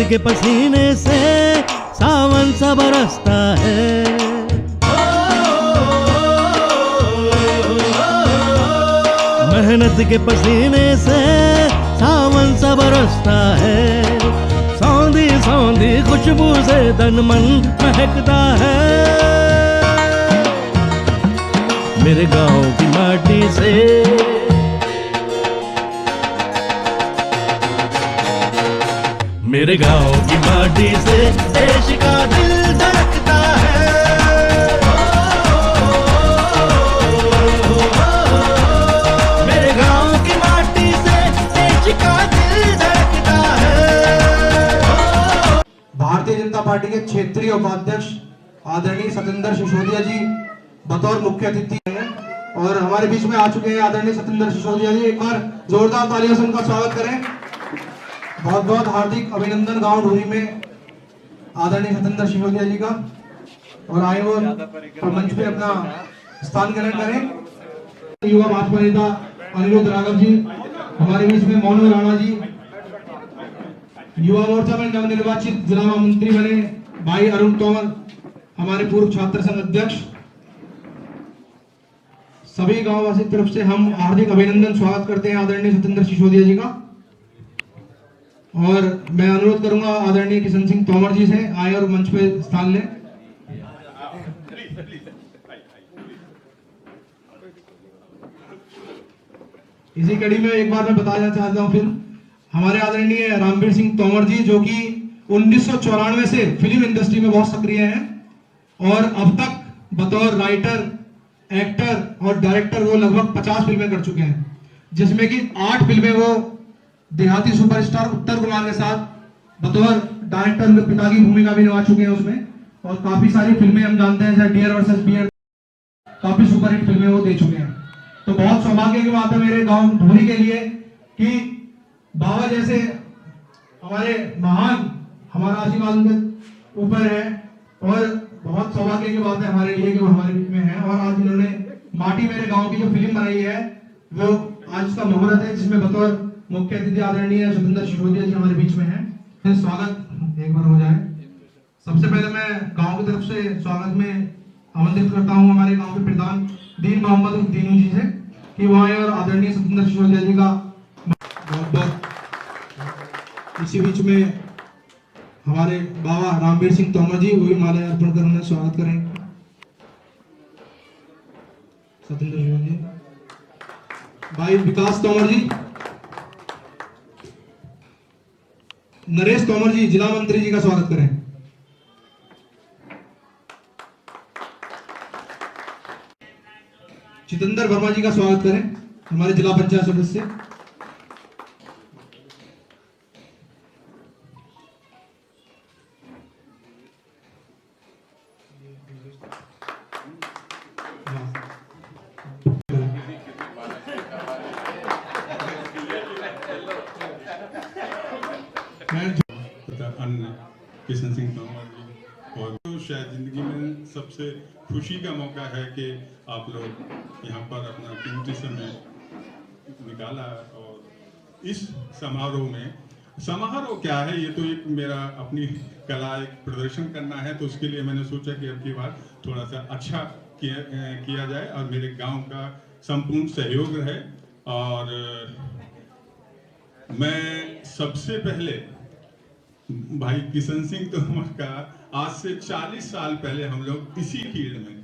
के पसीने से सावन सा बरसता है। मेहनत के पसीने से सावन सा बरसता है। सौंधी सौंधी खुशबू से तन मन महकता है। मेरे गांव की माटी से मेरे गांव की माटी से देश का दिल धड़कता है। मेरे गांव की माटी से देश का दिल धड़कता है। भारतीय जनता पार्टी के क्षेत्रीय उपाध्यक्ष आदरणीय सतेंद्र सिसोदिया जी बतौर मुख्य अतिथि हैं और हमारे बीच में आ चुके हैं आदरणीय सतेंद्र सिसोदिया जी। एक बार जोरदार तालियों से उनका स्वागत करें। बहुत बहुत हार्दिक अभिनंदन गांव ढूरी में आदरणीय सतेंद्र सिसोदिया जी का। और आए वो मंच पे अपना स्थान ग्रहण करें। युवा भाजपा नेता अनिरुद्ध राघव जी हमारे बीच में, मोनू राणा जी युवा मोर्चा में नवनिर्वाचित जिला मंत्री बने भाई अरुण तोमर हमारे पूर्व छात्र संघ अध्यक्ष। सभी गांववासी की तरफ से हम हार्दिक अभिनंदन स्वागत करते हैं आदरणीय सतेंद्र सिसोदिया जी का। और मैं अनुरोध करूंगा आदरणीय किशन सिंह तोमर जी से आए और मंच पे स्थान लें। इसी कड़ी में एक बार मैं बताना चाहता हूं, फिर हमारे आदरणीय रामवीर सिंह तोमर जी जो कि 1994 से फिल्म इंडस्ट्री में बहुत सक्रिय हैं और अब तक बतौर राइटर, एक्टर और डायरेक्टर वो लगभग 50 फिल्में कर चुके हैं, जिसमें कि 8 फिल्में वो देहाती सुपरस्टार उत्तर कुमार के साथ बतौर डायरेक्टर उनके पिता की भूमिका भी निभा चुके हैं उसमें। और काफी सारी फिल्में हम जानते हैं जैसे डियर वर्सेस बियर, काफी सुपरहिट फिल्में वो दे चुके हैं। तो बहुत सौभाग्य की बात है मेरे गांव ढूरी के लिए कि बाबा जैसे हमारे महान, हमारा आशीर्वाद उनके ऊपर है। और बहुत सौभाग्य की बात है हमारे लिए कि वो हमारे बीच में है। और आज इन्होंने माटी मेरे गाँव की जो फिल्म बनाई है वो आज का मुहूर्त है, जिसमें बतौर मुख्य अतिथि आदरणीय सतेंद्र सिसोदिया जी हमारे बीच में हैं। स्वागत एक बार हो जाए। सबसे पहले मैं गांव की तरफ से स्वागत में आमंत्रित करता हूं हमारे गांव के प्रधान दीन मोहम्मद दीनू जी से कि वो आए और आदरणीय सतेंद्र सिसोदिया जी का बहुत बहुत। इसी बीच में हमारे बाबा रामवीर सिंह तोमर जी वो भी माला अर्पण कर उन्हें स्वागत करें। सतेंद्र सिसोदिया भाई विकास तोमर जी, नरेश तोमर जी जिला मंत्री जी का स्वागत करें। जितेंद्र वर्मा जी का स्वागत करें, हमारे जिला पंचायत सदस्य। किशन सिंह तोमर जी, और तो शायद जिंदगी में सबसे खुशी का मौका है कि आप लोग यहाँ पर अपना कीमती समय निकाला। और इस समारोह में, समारोह क्या है, ये तो एक मेरा अपनी कला एक प्रदर्शन करना है, तो उसके लिए मैंने सोचा कि अब की बार थोड़ा सा अच्छा किया जाए और मेरे गांव का संपूर्ण सहयोग रहे। और मैं सबसे पहले भाई किशन सिंह तोमर का आज से 40 साल पहले हम लोग इसी फील्ड में,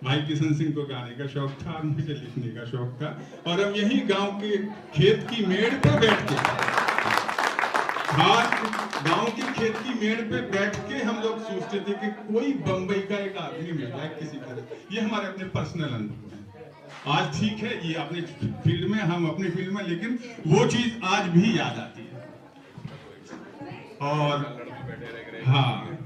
भाई किशन सिंह को गाने का शौक था और मुझे लिखने का शौक था, और हम यही गांव के खेत की मेड़ पे बैठ के, गांव की खेत की मेड़ पे बैठ के हम लोग सोचते थे कि कोई बंबई का एक आदमी मिल जाए किसी तरह। ये हमारे अपने पर्सनल अनुभव है। आज ठीक है ये अपने फील्ड में, हम अपनी फील्ड में, लेकिन वो चीज आज भी याद आती है। और हाँ,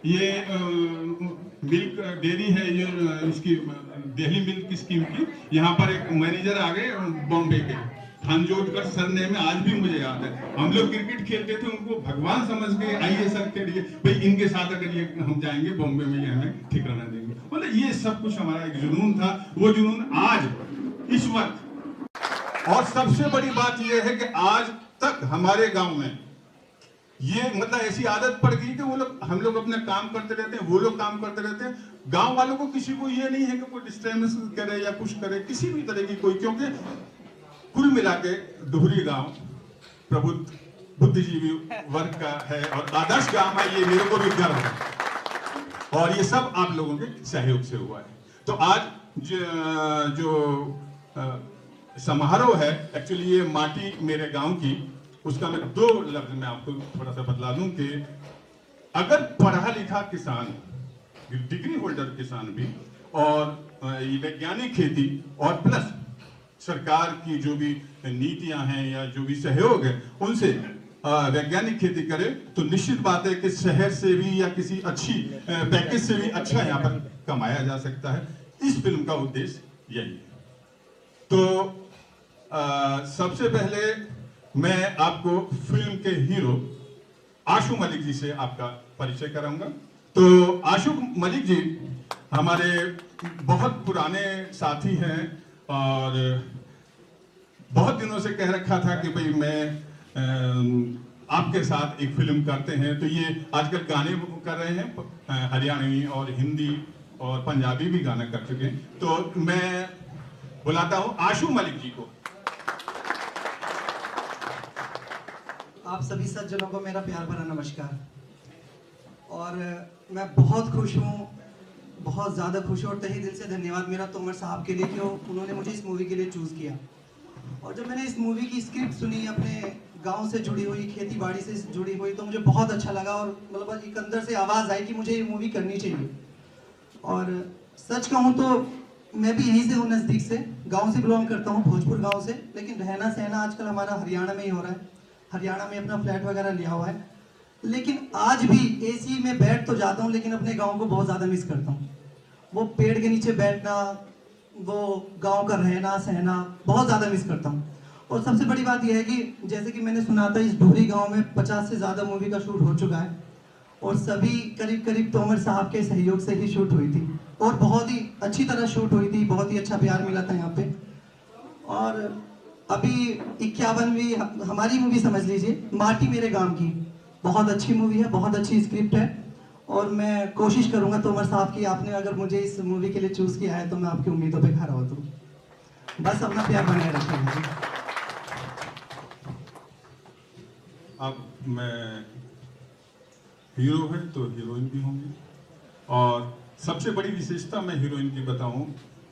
ये मिल्क डेयरी है, ये इसकी दिल्ली मिल्क स्कीम की, यहाँ पर एक मैनेजर आ गए बॉम्बे के, खानजोटकर सरनेम में आज भी मुझे याद है। हम लोग क्रिकेट खेलते थे, उनको भगवान समझ के आइए सर के लिए, भाई इनके साथ अगर ये हम जाएंगे बॉम्बे में, ये हमें ठिकाना देंगे। मतलब ये सब कुछ हमारा एक जुनून था, वो जुनून आज इस वक्त। और सबसे बड़ी बात यह है कि आज तक हमारे गांव में ये मतलब ऐसी आदत पड़ गई कि वो लोग, हम लोग अपना काम करते रहते हैं, वो लोग काम करते रहते हैं। गांव वालों को किसी को ये नहीं है कि कोई डिस्टर्बेंस करे या कुछ करे, किसी भी तरह की कोई, क्योंकि कुल मिला के डोहरी गांव प्रबुद्ध बुद्धिजीवी वर्ग का है और आदर्श गांव है, ये मेरे को भी गर्व है। और ये सब आप लोगों के सहयोग से हुआ है। तो आज जो समारोह है, एक्चुअली ये माटी मेरे गांव की, उसका मैं 2 लफ्ज में आपको थोड़ा सा बतला दूं कि अगर पढ़ा लिखा किसान, डिग्री होल्डर किसान भी, और ये वैज्ञानिक खेती और प्लस सरकार की जो भी नीतियां हैं या जो भी सहयोग है उनसे वैज्ञानिक खेती करे, तो निश्चित बात है कि शहर से भी या किसी अच्छी पैकेज से भी अच्छा यहाँ पर कमाया जा सकता है। इस फिल्म का उद्देश्य यही है। तो सबसे पहले मैं आपको फिल्म के हीरो आशु मलिक जी से आपका परिचय कराऊंगा। तो आशु मलिक जी हमारे बहुत पुराने साथी हैं और बहुत दिनों से कह रखा था कि भाई मैं आपके साथ एक फिल्म करते हैं। तो ये आजकल गाने कर रहे हैं, हरियाणवी और हिंदी और पंजाबी भी गाना कर चुके हैं। तो मैं बुलाता हूं आशु मलिक जी को। आप सभी सज्जनों को मेरा प्यार भरा नमस्कार। और मैं बहुत खुश हूँ, बहुत ज़्यादा खुश हूँ और तहे दिल से धन्यवाद मेरा तोमर साहब के लिए कि उन्होंने मुझे इस मूवी के लिए चूज़ किया। और जब मैंने इस मूवी की स्क्रिप्ट सुनी, अपने गांव से जुड़ी हुई, खेती बाड़ी से जुड़ी हुई, तो मुझे बहुत अच्छा लगा और मतलब एक अंदर से आवाज़ आई कि मुझे ये मूवी करनी चाहिए। और सच कहूँ तो मैं भी यहीं से हूँ, नज़दीक से, गाँव से बिलोंग करता हूँ, भोजपुर गाँव से, लेकिन रहना सहना आजकल हमारा हरियाणा में ही हो रहा है। हरियाणा में अपना फ्लैट वगैरह लिया हुआ है, लेकिन आज भी एसी में बैठ तो जाता हूँ, लेकिन अपने गांव को बहुत ज़्यादा मिस करता हूँ। वो पेड़ के नीचे बैठना, वो गांव का रहना सहना बहुत ज़्यादा मिस करता हूँ। और सबसे बड़ी बात यह है कि जैसे कि मैंने सुना था, इस डोहरी गांव में 50 से ज़्यादा मूवी का शूट हो चुका है और सभी करीब करीब तोमर साहब के सहयोग से ही शूट हुई थी और बहुत ही अच्छी तरह शूट हुई थी, बहुत ही अच्छा प्यार मिला था यहाँ पे। और अभी 51वीं हमारी मूवी समझ लीजिए, माटी मेरे गांव की, बहुत अच्छी मूवी है, बहुत अच्छी स्क्रिप्ट है। और मैं कोशिश करूंगा तोमर साहब की, आपने अगर मुझे इस मूवी के लिए चूज़ किया है तो मैं आपकी उम्मीदों पे खरा उतरूं। बस अपना प्यार बनाए रखिएगा। अब मैं हीरो है तो हीरोइन भी होंगी, और सबसे बड़ी विशेषता मैं हीरोइन की बताऊं,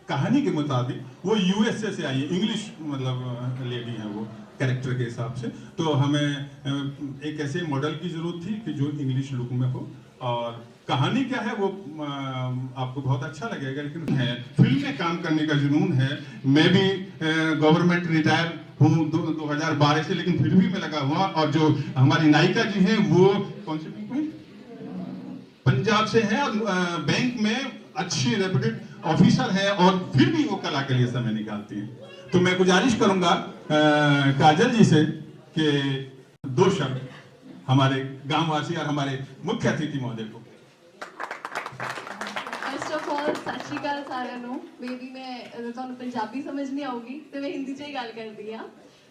कहानी के मुताबिक वो यूएसए से आई है, इंग्लिश मतलब लेडी है वो कैरेक्टर के हिसाब से। तो हमें एक ऐसे मॉडल की जरूरत थी कि जो इंग्लिश लुक में हो। और कहानी क्या है वो आपको बहुत अच्छा लगेगा, लेकिन है फिल्म में काम करने का जुनून है। मैं भी गवर्नमेंट रिटायर हूँ 2012 से, लेकिन फिर भी मैं लगा हुआ। और जो हमारी नायिका जी हैं वो कौन सी बैंक में, पंजाब से हैं और बैंक में अच्छी रेप्यूटेड ऑफिसर है, और फिर भी वो कला के लिए समय निकालती हैं। तो मैं गुजारिश करूंगा काजल जी से कि 2 शब्द हमारे गांववासी और हमारे मुख्य अतिथि महोदय को। फर्स्ट ऑफ ऑल सत श्री अकाल साਰਿਆਂ ਨੂੰ। ਮੇਬੀ ਮੈਂ ਤੁਹਾਨੂੰ ਪੰਜਾਬੀ ਸਮਝ ਨਹੀਂ ਆਊਗੀ ਤੇ ਮੈਂ ਹਿੰਦੀ 'ਚ ਹੀ ਗੱਲ ਕਰਦੀ ਆ।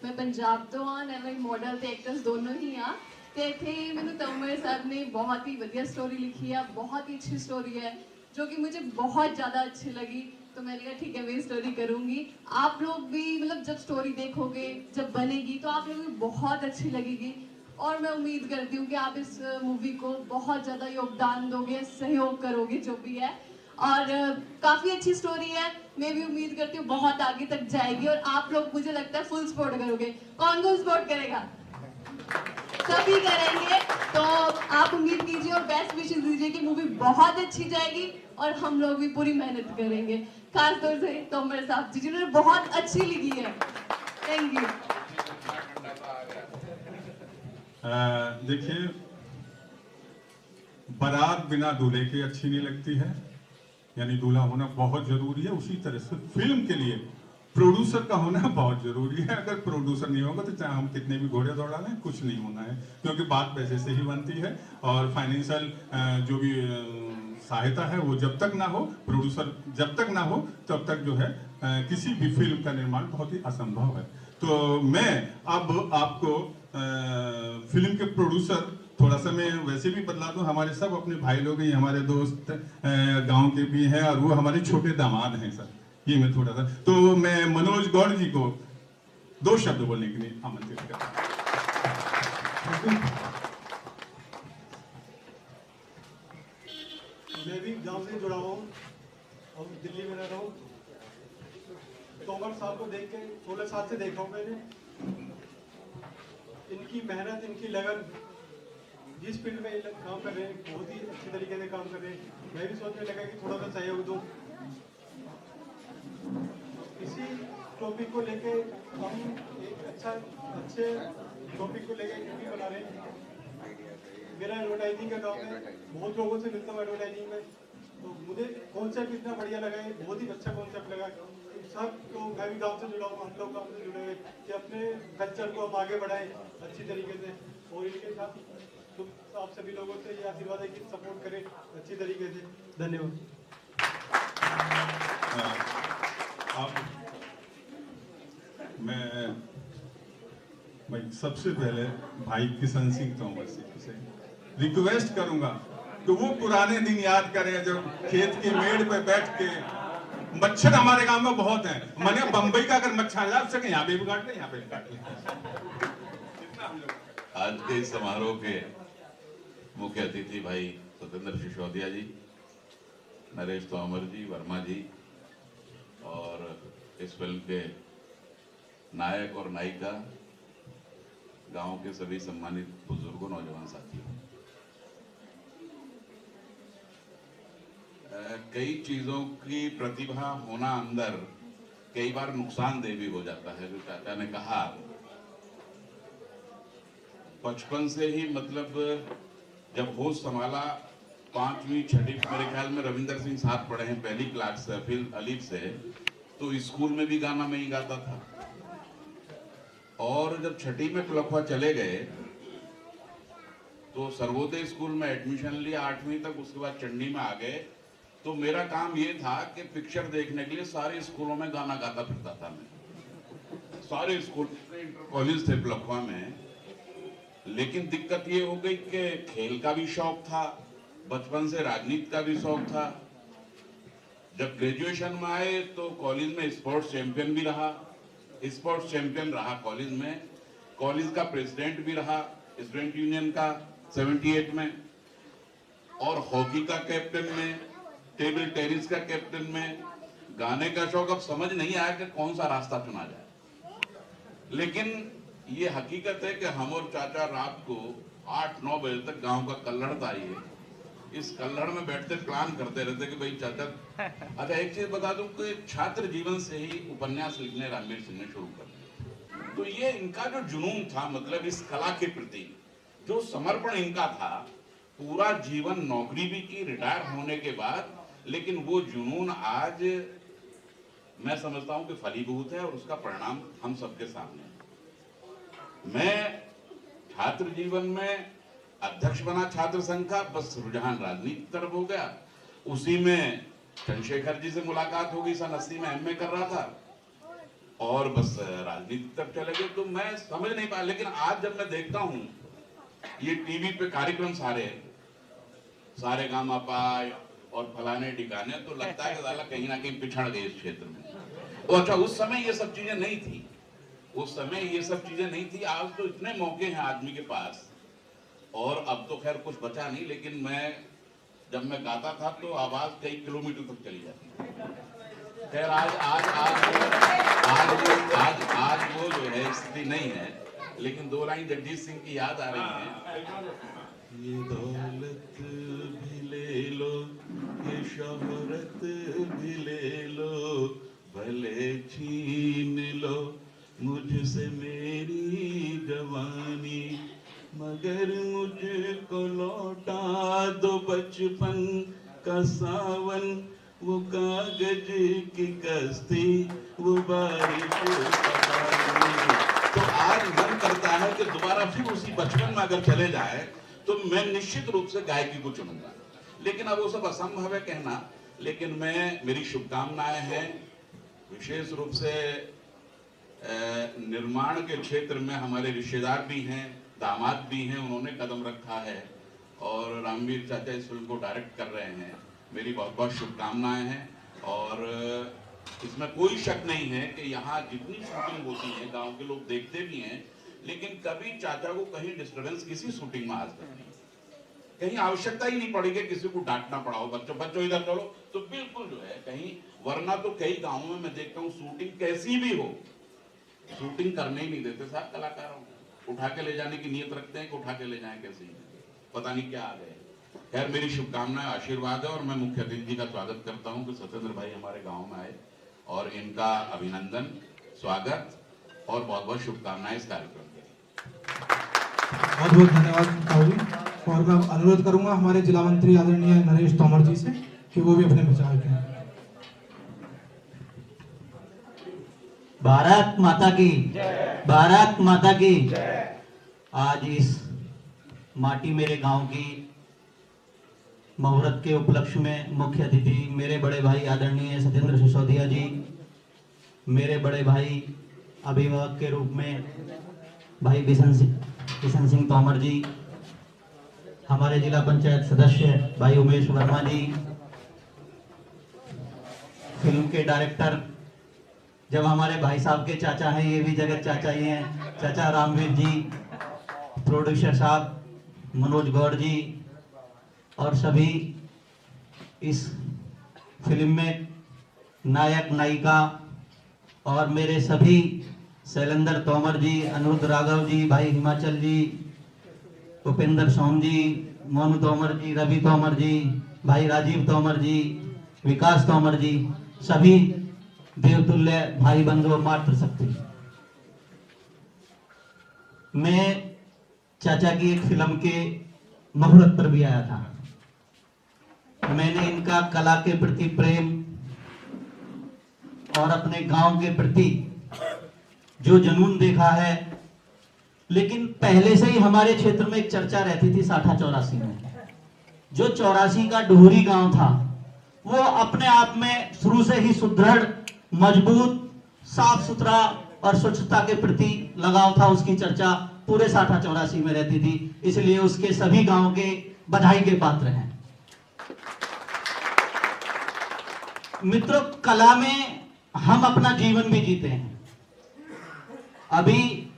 ਮੈਂ ਪੰਜਾਬ ਤੋਂ ਆ, ਮੈਂ ਮਾਡਲ ਤੇ ਐਕਟਰਸ ਦੋਨੋਂ ਹੀ ਆ ਤੇ ਇੱਥੇ ਮੈਨੂੰ ਤਮਰ ਸਾਹਿਬ ਨੇ ਬਹੁਤ ਹੀ ਵਧੀਆ स्टोरी लिखी है, बहुत ही अच्छी स्टोरी है जो कि मुझे बहुत ज़्यादा अच्छी लगी। तो मैंने कहा ठीक है मैं स्टोरी करूँगी। आप लोग भी मतलब जब स्टोरी देखोगे, जब बनेगी तो आप लोगों को बहुत अच्छी लगेगी। और मैं उम्मीद करती हूँ कि आप इस मूवी को बहुत ज़्यादा योगदान दोगे, सहयोग करोगे जो भी है। और काफ़ी अच्छी स्टोरी है, मैं भी उम्मीद करती हूँ बहुत आगे तक जाएगी। और आप लोग मुझे लगता है फुल सपोर्ट करोगे। कौन कौन सपोर्ट करेगा? सभी करेंगे। तो आप उम्मीद कीजिए और बेस्ट विशेस दीजिए कि मूवी बहुत अच्छी जाएगी और हम लोग भी पूरी मेहनत करेंगे, खास तौर से तोमर साहब जी जिन्होंने बहुत अच्छी लिखी है। Thank you. देखिए, बारात बिना दूल्हे के अच्छी नहीं लगती है, यानी दूल्हा होना बहुत जरूरी है। उसी तरह से फिल्म के लिए प्रोड्यूसर का होना बहुत जरूरी है। अगर प्रोड्यूसर नहीं होगा तो चाहे हम कितने भी घोड़े दौड़ा लें, कुछ नहीं होना है, क्योंकि बात पैसे से ही बनती है। और फाइनेंशियल जो भी सहायता है वो जब तक ना हो, प्रोड्यूसर जब तक ना हो, तब तक जो है किसी भी फिल्म का निर्माण बहुत ही असंभव है। तो मैं अब आपको फिल्म के प्रोड्यूसर थोड़ा सा मैं वैसे भी बदला दूं, हमारे सब अपने भाई लोग हैं, हमारे दोस्त गांव के भी हैं और वो हमारे छोटे दामाद हैं सर। ये मैं थोड़ा सा, तो मैं मनोज गौड़ जी को 2 शब्द बोलने के लिए आमंत्रित करता हूं। मैं भी गांव से जुड़ा हूँ और दिल्ली में रह रहा हूँ। तोमर साहब को देख के 16 साल से देख रहा हूँ मैंने। इनकी मेहनत, इनकी लगन, जिस फील्ड में ये लोग काम कर रहे हैं बहुत ही अच्छी तरीके से काम कर रहे हैं। मैं भी सोचने लगा कि थोड़ा सा सहयोग दूँ। इसी टॉपिक को लेके हम एक अच्छे टॉपिक को लेके मूवी बना रहे हैं। मेरा एडवर्टाइजिंग का काम है, बहुत लोगों से मिलता हूँ एडवर्टाइजिंग में, तो मुझे कॉन्सेप्ट इतना बढ़िया लगा है, बहुत ही अच्छा कॉन्सेप्ट लगा। सब तो मैं भी गांव से जुड़ा हूँ, हम लोग गांव से जुड़े हुए कि अपने कल्चर को हम आगे बढ़ाएं अच्छी तरीके से। और इनके साथ तो आप सभी लोगों से ये आशीर्वाद है कि सपोर्ट करें अच्छी तरीके से। धन्यवाद। मैं सबसे पहले भाई किशन सिंह तोमर से रिक्वेस्ट करूंगा कि वो पुराने दिन याद करें जब खेत के मेड़ पे बैठ के, मच्छर हमारे गांव में बहुत हैं, मैंने बंबई का अगर मच्छर ला सके यहाँ पे भी काट ले, यहाँ पे भी काट ले। आज के इस समारोह के मुख्य अतिथि भाई सत्येंद्र सिसोदिया जी, नरेश तोमर जी, वर्मा जी और इस फिल्म के नायक और नायिका, गांव के सभी सम्मानित बुजुर्गों, नौजवान साथियों, कई चीजों की प्रतिभा होना अंदर कई बार नुकसानदेह भी हो जाता है। जो चाचा ने कहा, बचपन से ही मतलब जब होश संभाला 5वीं 6वीं, मेरे ख्याल में रविंदर सिंह साथ पढ़े हैं पहली क्लास से, फिर अलीफ से, तो स्कूल में भी गाना मैं ही गाता था। और जब 6वीं में प्लखवा चले गए तो सर्वोदय स्कूल में एडमिशन लिया 8वीं तक, उसके बाद चंडी में आ गए। तो मेरा काम ये था कि पिक्चर देखने के लिए सारे स्कूलों में गाना गाता फिरता था मैं, सारे स्कूल कॉलेज थे प्लखवा में। लेकिन दिक्कत ये हो गई कि खेल का भी शौक था, बचपन से राजनीति का भी शौक था। जब ग्रेजुएशन में आए तो कॉलेज में स्पोर्ट्स चैंपियन भी रहा, स्पोर्ट्स चैंपियन रहा कॉलेज में, कॉलेज का प्रेसिडेंट भी रहा स्टूडेंट यूनियन का 78 में, और हॉकी का कैप्टन में, टेबल टेनिस का कैप्टन में। गाने का शौक, अब समझ नहीं आया कि कौन सा रास्ता चुना जाए। लेकिन ये हकीकत है कि हम और चाचा रात को 8-9 बजे तक गांव का कल्लड़ था, ये इस कल्लड़ में बैठते प्लान करते रहते कि भाई चाचा। अच्छा, एक चीज बता दूं कि छात्र जीवन से ही उपन्यास लिखने रणवीर सिंह ने शुरू कर दिया। तो ये इनका जो जुनून था, मतलब इस कला के प्रति जो समर्पण इनका था, पूरा जीवन नौकरी भी की रिटायर होने के बाद, लेकिन वो जुनून आज मैं समझता हूं कि फलीभूत है और उसका परिणाम हम सबके सामने है। मैं छात्र जीवन में अध्यक्ष बना छात्र संघ का, बस रुझान राजनीति तरफ हो गया। उसी में चंद्रशेखर जी से मुलाकात हो गई, सन 80 में एमए कर रहा था, और बस राजनीति तक चले गए। तो मैं समझ नहीं पाया। लेकिन आज जब मैं देखता हूं ये टीवी पे कार्यक्रम सारे गामापा और फलाने ठिकाने, तो लगता है कि साला कहीं ना कहीं पिछड़ गए इस क्षेत्र में। तो अच्छा, उस समय ये सब चीजें नहीं थी, उस समय ये सब चीजें नहीं थी। आज तो इतने मौके हैं आदमी के पास, और अब तो खैर कुछ बचा नहीं। लेकिन जब मैं गाता था तो आवाज कई किलोमीटर तक चली जाती। खैर आज वो जो है स्थिति नहीं है। लेकिन 2 लाइन जगजीत सिंह की याद आ रही है। ये दौलत भी ले लो, ये शोहरत भी ले लो, भले छीन लो मुझसे मेरी जवानी, मगर मुझको लौटा दो बचपन का सावन, वो कागज की कश्ती, वो बारिश का पानी। तो आज मन करता है कि दोबारा फिर उसी बचपन में अगर चले जाए तो मैं निश्चित रूप से गायकी को चुनूंगा। लेकिन अब वो सब असंभव है कहना। लेकिन मेरी शुभकामनाएं हैं विशेष रूप से निर्माण के क्षेत्र में। हमारे रिश्तेदार भी हैं, दामाद भी हैं, उन्होंने कदम रखा है और रामवीर चाचा इस फिल्म को डायरेक्ट कर रहे हैं। मेरी बहुत बहुत शुभकामनाएं हैं और इसमें कोई शक नहीं है कि यहाँ जितनी शूटिंग होती है गांव के लोग देखते भी हैं, लेकिन कभी चाचा को कहीं डिस्टर्बेंस किसी शूटिंग में आज तक नहीं, कहीं आवश्यकता ही नहीं पड़ी कि किसी को डांटना पड़ा हो, बच्चों बच्चों इधर चलो, तो बिल्कुल जो है कहीं, वरना तो कई गांवों में मैं देखता हूँ शूटिंग कैसी भी हो, शूटिंग करने ही नहीं देते साहब कलाकारों को, उठा के ले जाने की नीयत रखते हैं कि उठा के ले जाएं, कैसे पता नहीं क्या आ गए। खैर मेरी शुभकामनाएं, आशीर्वाद है और मैं मुख्य अतिथि जी का स्वागत करता हूं कि सत्येंद्र भाई हमारे गांव में आए और इनका अभिनंदन, स्वागत और बहुत बहुत शुभकामनाएं इस कार्यक्रम के लिए। बहुत बहुत धन्यवाद ताऊ जी। और मैं अनुरोध करूंगा हमारे जिला मंत्री आदरणीय नरेश तोमर जी से कि वो भी अपने विचार करें। भारत माता की, भारत माता की। आज इस माटी मेरे गांव की मुहूर्त के उपलक्ष्य में मुख्य अतिथि मेरे बड़े भाई आदरणीय सत्येंद्र सिसोदिया जी, मेरे बड़े भाई अभिभावक के रूप में भाई किशन सिंह तोमर जी, हमारे जिला पंचायत सदस्य भाई उमेश वर्मा जी, फिल्म के डायरेक्टर, जब हमारे भाई साहब के चाचा हैं, ये भी जगत चाचा ही हैं, चाचा रामवीर जी, प्रोड्यूसर साहब मनोज गौड़ जी और सभी इस फिल्म में नायक नायिका और मेरे सभी शैलेंद्र तोमर जी, अनिरुद्ध राघव जी, भाई हिमाचल जी, उपेंद्र सोम जी, मोनू तोमर जी, रवि तोमर जी, भाई राजीव तोमर जी, विकास तोमर जी, सभी देवतुल्य भाई बंधु मातृशक्ति। मैं चाचा की एक फिल्म के मुहूर्त पर भी आया था। मैंने इनका कला के प्रति प्रेम और अपने गांव के प्रति जो जुनून देखा है, लेकिन पहले से ही हमारे क्षेत्र में एक चर्चा रहती थी साठा 84 में, जो 84 का डोहरी गांव था, वो अपने आप में शुरू से ही सुदृढ़, मजबूत, साफ सुथरा और स्वच्छता के प्रति लगाव था। उसकी चर्चा पूरे साठा 84 में रहती थी, इसलिए उसके सभी गांव के बधाई के पात्र हैं। मित्रों, कला में हम अपना जीवन भी जीते हैं। अभी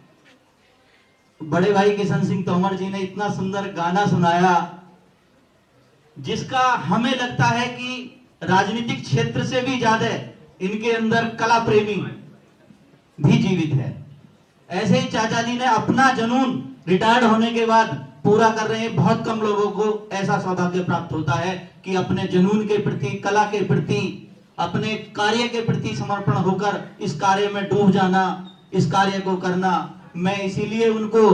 बड़े भाई किशन सिंह तोमर जी ने इतना सुंदर गाना सुनाया, जिसका हमें लगता है कि राजनीतिक क्षेत्र से भी ज्यादा इनके अंदर कला प्रेमी भी जीवित है। ऐसे ही चाचा जी ने अपना जुनून रिटायर्ड होने के बाद पूरा कर रहे हैं। बहुत कम लोगों को ऐसा सौभाग्य प्राप्त होता है कि अपने जुनून के प्रति, कला के प्रति, अपने कार्य के प्रति समर्पण होकर इस कार्य में डूब जाना, इस कार्य को करना। मैं इसीलिए उनको,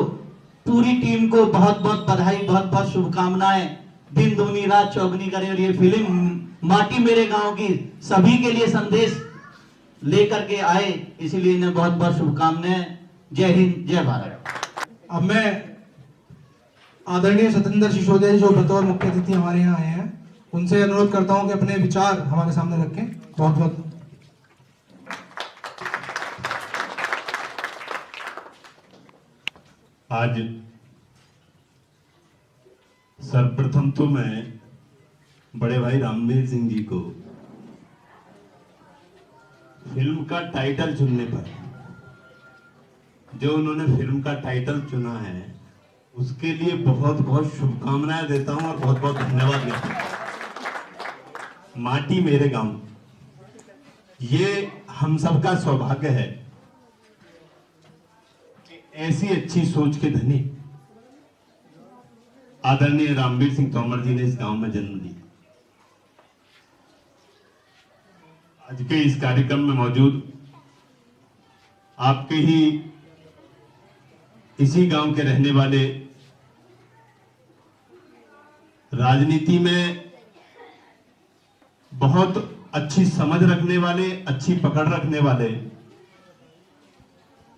पूरी टीम को बहुत बहुत बधाई, बहुत बहुत शुभकामनाएं। दिन दूनी रात चौगनी करे और ये फिल्म माटी मेरे गांव की सभी के लिए संदेश लेकर के आए, इसीलिए इन्हें बहुत बहुत शुभकामनाएं। जय हिंद, जय भारत। अब मैं आदरणीय सत्येंद्र सिसोदिया जी जो बतौर मुख्य अतिथि हमारे यहाँ आए हैं, उनसे अनुरोध करता हूं कि अपने विचार हमारे सामने रखें। बहुत बहुत आज सर्वप्रथम तो मैं बड़े भाई रामवीर सिंह जी को फिल्म का टाइटल चुनने पर, जो उन्होंने फिल्म का टाइटल चुना है, उसके लिए बहुत बहुत शुभकामनाएं देता हूं और बहुत बहुत धन्यवाद देता हूं। माटी मेरे गांव, ये हम सबका सौभाग्य है कि ऐसी अच्छी सोच के धनी आदरणीय रामवीर सिंह तोमर जी ने इस गांव में जन्म लिया। आज के इस कार्यक्रम में मौजूद आपके ही इसी गांव के रहने वाले, राजनीति में बहुत अच्छी समझ रखने वाले, अच्छी पकड़ रखने वाले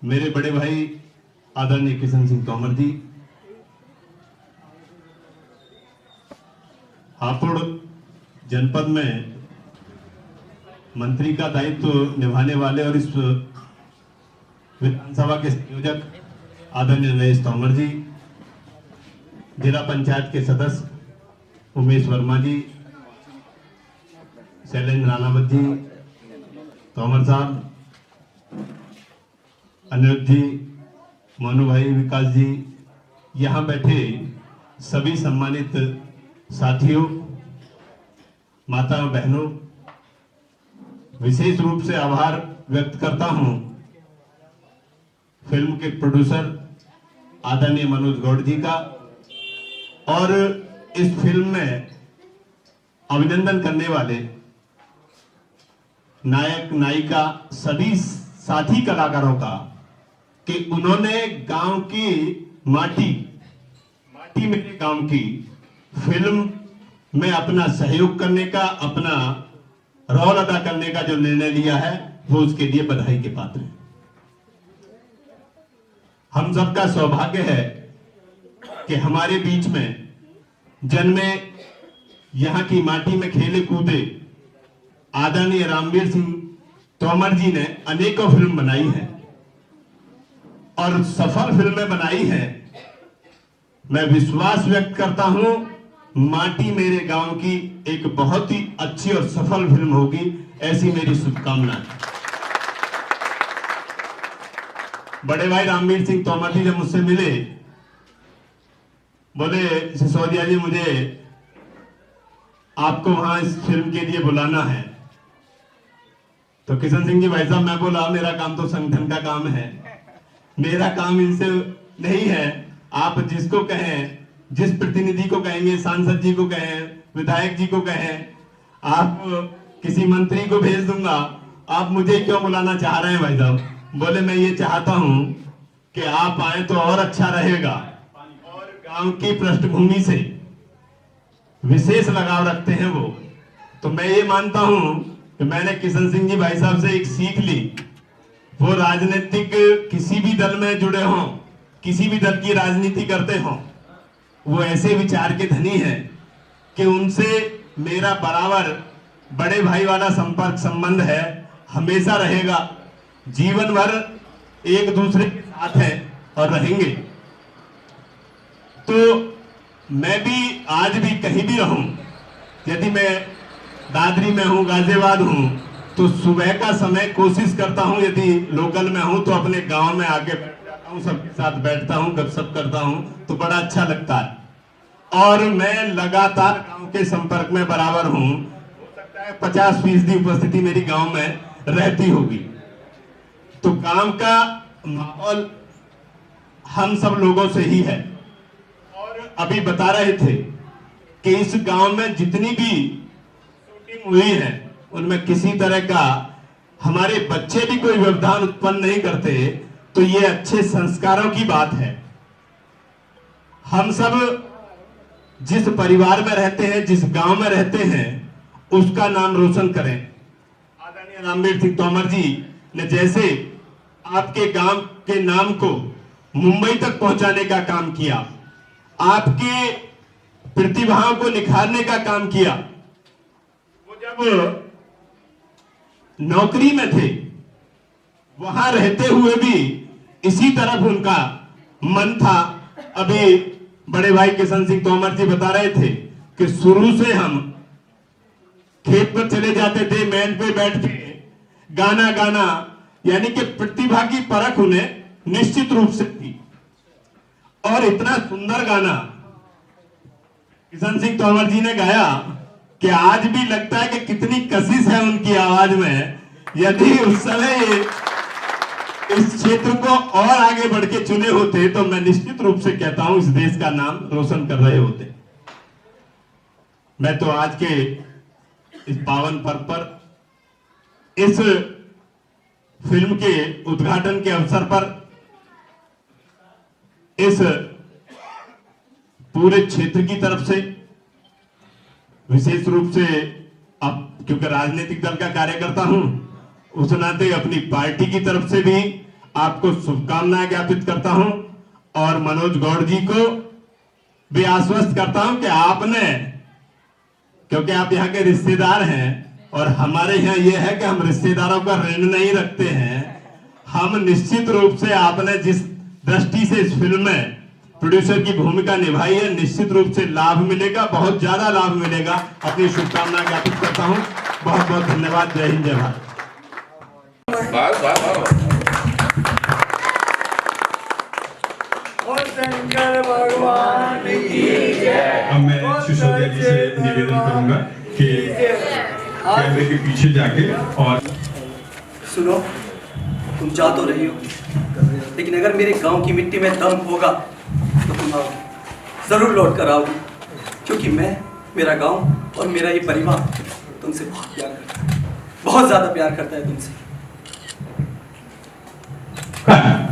मेरे बड़े भाई आदरणीय किशन सिंह तोमर जी, हापुड़ जनपद में मंत्री का दायित्व निभाने वाले और इस विधानसभा के संयोजक आदरणीय नरेश तोमर जी, जिला पंचायत के सदस्य उमेश वर्मा जी, शैलेंद्र रानावत जी, तोमर साहब, अनिरुद्ध जी, मोनू भाई, विकास जी, यहाँ बैठे सभी सम्मानित साथियों, माता बहनों, विशेष रूप से आभार व्यक्त करता हूं फिल्म के प्रोड्यूसर आदरणीय मनोज गौड़ जी का, और इस फिल्म में अभिनंदन करने वाले नायक नायिका सभी साथी कलाकारों का कि उन्होंने गांव की माटी मेरे गांव की फिल्म में अपना सहयोग करने का, अपना रोल अदा करने का जो निर्णय लिया है वो उसके लिए बधाई के पात्र हैं। हम सबका सौभाग्य है कि हमारे बीच में जन्मे, यहां की माटी में खेले कूदे आदरणीय रामवीर सिंह तोमर जी ने अनेकों फिल्म बनाई है और सफल फिल्में बनाई हैं। मैं विश्वास व्यक्त करता हूं माटी मेरे गांव की एक बहुत ही अच्छी और सफल फिल्म होगी, ऐसी मेरी शुभकामना है। बड़े भाई रामवीर सिंह तोमर जी जब मुझसे मिले, बोले सिसोदिया जी मुझे आपको वहां इस फिल्म के लिए बुलाना है। तो किशन सिंह जी भाई साहब, मैं बोला मेरा काम तो संगठन का काम है, मेरा काम इनसे नहीं है। आप जिसको कहें, जिस प्रतिनिधि को कहेंगे, सांसद जी को कहें, विधायक जी को कहें, आप किसी मंत्री को भेज दूंगा, आप मुझे क्यों बुलाना चाह रहे हैं भाई साहब? बोले मैं ये चाहता हूं कि आप आए तो और अच्छा रहेगा, और गांव की पृष्ठभूमि से विशेष लगाव रखते हैं वो। तो मैं ये मानता हूं कि मैंने किशन सिंह जी भाई साहब से एक सीख ली, वो राजनीतिक किसी भी दल में जुड़े हों, किसी भी दल की राजनीति करते हों, वो ऐसे विचार के धनी हैं कि उनसे मेरा बराबर बड़े भाई वाला संपर्क संबंध है, हमेशा रहेगा, जीवन भर एक दूसरे के साथ हैं और रहेंगे। तो मैं भी आज भी कहीं भी रहूं, यदि मैं दादरी में हूं, गाजियाबाद हूं, तो सुबह का समय कोशिश करता हूं, यदि लोकल में हूं तो अपने गांव में आके बैठ जाता हूं, सबके साथ बैठता हूं, गपशप करता हूं, तो बड़ा अच्छा लगता है। और मैं लगातार गांव के संपर्क में बराबर हूं, हो सकता है 50% उपस्थिति मेरी गांव में रहती होगी। तो गांव का माहौल हम सब लोगों से ही है। और अभी बता रहे थे कि इस गांव में जितनी भी शूटिंग हुई है उनमें किसी तरह का हमारे बच्चे भी कोई व्यवधान उत्पन्न नहीं करते, तो ये अच्छे संस्कारों की बात है। हम सब जिस परिवार में रहते हैं, जिस गांव में रहते हैं, उसका नाम रोशन करें। आदरणीय रामवीर सिंह तोमर जी ने जैसे आपके गांव के नाम को मुंबई तक पहुंचाने का काम किया, आपके प्रतिभाओं को निखारने का काम किया, वो जब नौकरी में थे वहां रहते हुए भी इसी तरफ उनका मन था। अभी बड़े भाई किशन सिंह तोमर जी बता रहे थे कि शुरू से हम खेत पर चले जाते थे, मैन पे बैठ के गाना गाना, यानी कि प्रतिभा की परख उन्हें निश्चित रूप से थी। और इतना सुंदर गाना किशन सिंह तोमर जी ने गाया कि आज भी लगता है कि कितनी कशिश है उनकी आवाज में। यदि उस समय इस क्षेत्र को और आगे बढ़ के चुने होते तो मैं निश्चित रूप से कहता हूं इस देश का नाम रोशन कर रहे होते। मैं तो आज के इस पावन पर्व पर, इस फिल्म के उद्घाटन के अवसर पर, इस पूरे क्षेत्र की तरफ से, विशेष रूप से अब क्योंकि राजनीतिक दल का कार्यकर्ता हूं, उस नाते अपनी पार्टी की तरफ से भी आपको शुभकामनाएं ज्ञापित करता हूं, और मनोज गौड़ जी को भी आश्वस्त करता हूं कि आपने, क्योंकि आप यहाँ के रिश्तेदार हैं और हमारे यहाँ यह है कि हम रिश्तेदारों का ऋण नहीं रखते हैं, हम निश्चित रूप से आपने जिस दृष्टि से इस फिल्म में प्रोड्यूसर की भूमिका निभाई है, निश्चित रूप से लाभ मिलेगा, बहुत ज्यादा लाभ मिलेगा। अपनी शुभकामना ज्ञापित करता हूं। बहुत बहुत धन्यवाद। जय हिंद, जय भारत। अब मैं सिसोदिया जी से निवेदन करूंगा कि कैमरे के पीछे जाके और सुनो, तुम जा तो रही हो, लेकिन अगर मेरे गांव की मिट्टी में दम होगा तो तुम आओगे, जरूर लौट कर आओगे, क्योंकि मैं, मेरा गांव और मेरा ये परिवार तुमसे बहुत प्यार करता है, बहुत ज्यादा प्यार करता है तुमसे।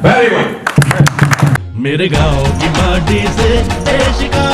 Very good. मेरे गांव की माटी से इश्क का